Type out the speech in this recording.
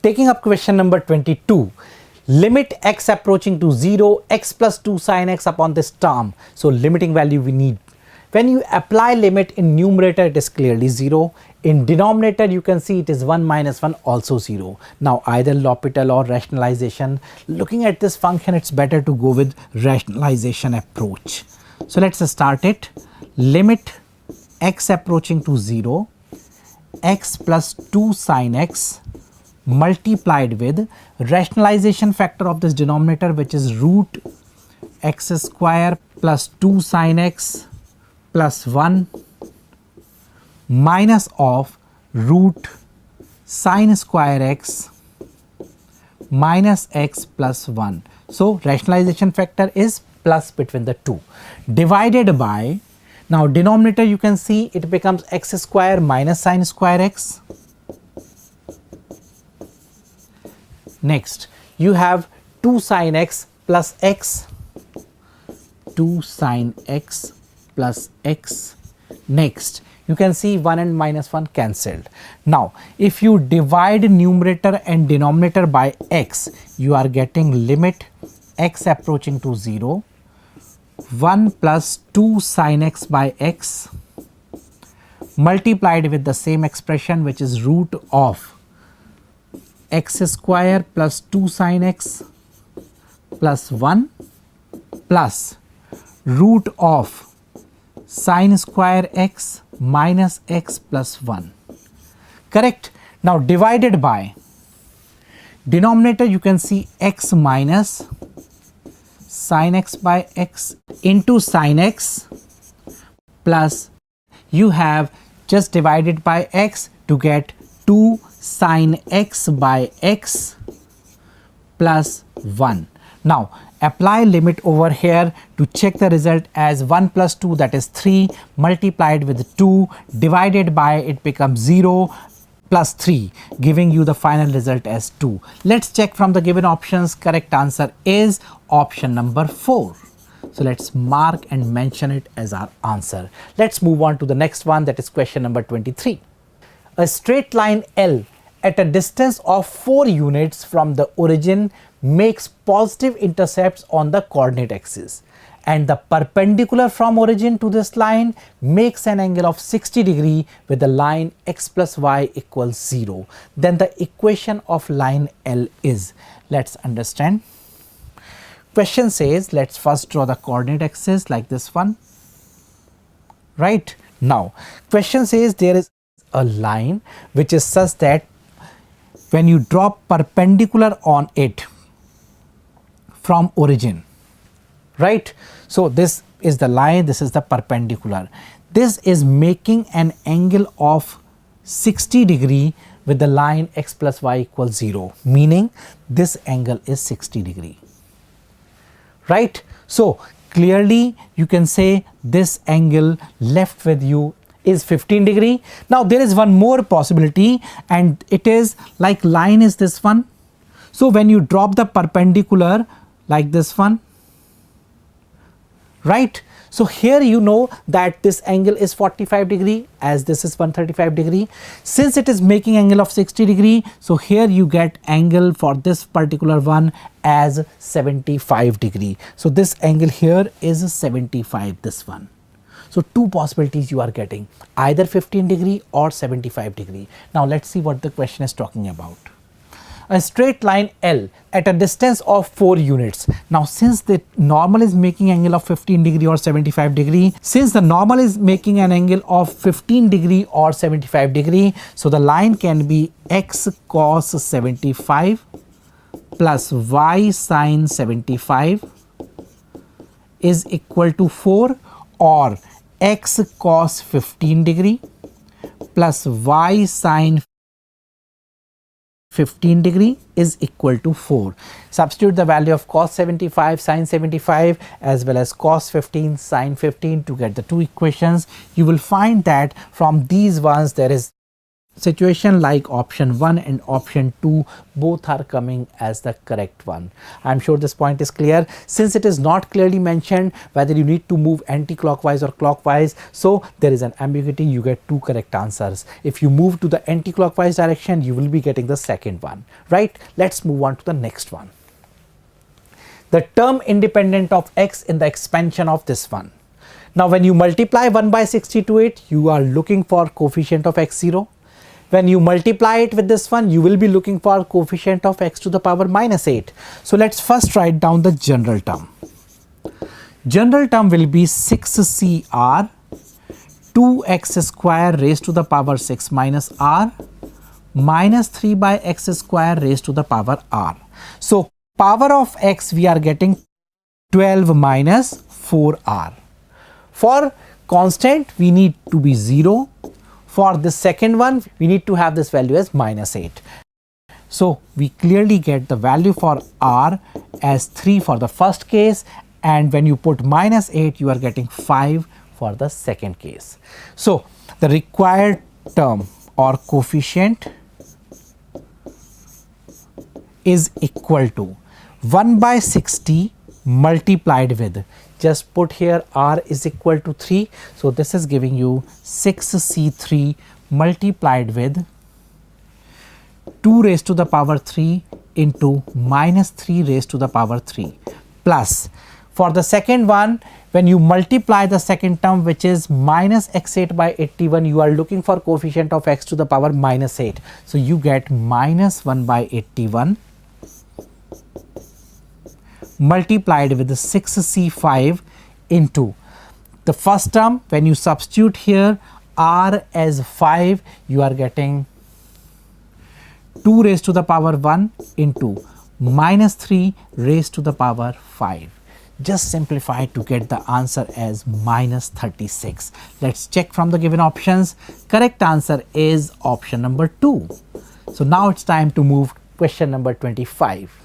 Taking up question number 22. Limit x approaching to 0, x plus 2 sin x upon this term. So limiting value we need. When you apply limit in numerator, it is clearly 0. In denominator, you can see it is 1 minus 1 also 0. Now either L'Hopital or rationalization. Looking at this function, it's better to go with rationalization approach. So let's start it. Limit x approaching to 0, x plus 2 sin x multiplied with rationalization factor of this denominator, which is root x square plus 2 sin x plus 1 minus of root sin square x minus x plus 1. So rationalization factor is plus between the two, divided by, now denominator you can see it becomes x square minus sin square x. Next you have 2 sin x plus x, 2 sin x plus x. Next you can see 1 and minus 1 cancelled. Now if you divide numerator and denominator by x, you are getting limit x approaching to 0, 1 plus 2 sin x by x multiplied with the same expression, which is root of x square plus 2 sin x plus 1 plus root of sin square x minus x plus 1. Correct? Now divided by denominator, you can see x minus sin x by x into sin x plus, you have just divided by x to get 2 sin x by x plus 1. Now apply limit over here to check the result as 1 plus 2, that is 3, multiplied with 2 divided by, it becomes 0 plus 3, giving you the final result as 2. Let's check from the given options. Correct answer is option number 4. So let's mark and mention it as our answer. Let's move on to the next one, that is question number 23. A straight line L at a distance of 4 units from the origin makes positive intercepts on the coordinate axis, and the perpendicular from origin to this line makes an angle of 60 degree with the line x plus y equals 0. Then the equation of line L is, let's understand. Question says, let's first draw the coordinate axis like this one. Right? Now question says there is a line which is such that when you drop perpendicular on it from origin, right? So this is the line, this is the perpendicular. This is making an angle of 60 degree with the line x plus y equals 0, meaning this angle is 60 degree, right? So clearly you can say this angle left with you is 15 degree. Now there is one more possibility, and it is like line is this one. So when you drop the perpendicular like this one, right? So here you know that this angle is 45 degree as this is 135 degree. Since it is making angle of 60 degree, so here you get angle for this particular one as 75 degree. So this angle here is 75, this one. So two possibilities you are getting, either 15 degree or 75 degree. Now let's see what the question is talking about. A straight line L at a distance of 4 units. Now since the normal is making angle of 15 degree or 75 degree, since the normal is making an angle of 15 degree or 75 degree, so the line can be x cos 75 plus y sin 75 is equal to 4, or x cos 15 degree plus y sin 15 degree is equal to 4. Substitute the value of cos 75, sin 75 as well as cos 15, sin 15 to get the two equations. You will find that from these ones there is situation like option 1 and option 2 both are coming as the correct one. I'm sure this point is clear. Since it is not clearly mentioned whether you need to move anti-clockwise or clockwise, so there is an ambiguity. You get two correct answers. If you move to the anti-clockwise direction, you will be getting the second one, right? Let's move on to the next one. The term independent of x in the expansion of this one. Now when you multiply 1 by 60 to it, you are looking for coefficient of x0. When you multiply it with this one, you will be looking for coefficient of x to the power minus 8. So let's first write down the general term. General term will be 6cr 2x square raised to the power 6 minus r minus 3 by x square raised to the power r. So power of x we are getting 12 minus 4r. For constant we need to be 0. For the second one we need to have this value as minus 8. So we clearly get the value for r as 3 for the first case, and when you put minus 8 you are getting 5 for the second case. So the required term or coefficient is equal to 1 by 60 multiplied with, just put here r is equal to 3, so this is giving you 6c3 multiplied with 2 raised to the power 3 into minus 3 raised to the power 3 plus, for the second one when you multiply the second term which is minus x8 by 81, you are looking for coefficient of x to the power minus 8, so you get minus 1 by 81 multiplied with the 6c5 into the first term. When you substitute here r as 5, you are getting 2 raised to the power 1 into minus 3 raised to the power 5. Just simplify to get the answer as minus 36. Let's check from the given options. Correct answer is option number 2. So now it's time to move question number 25.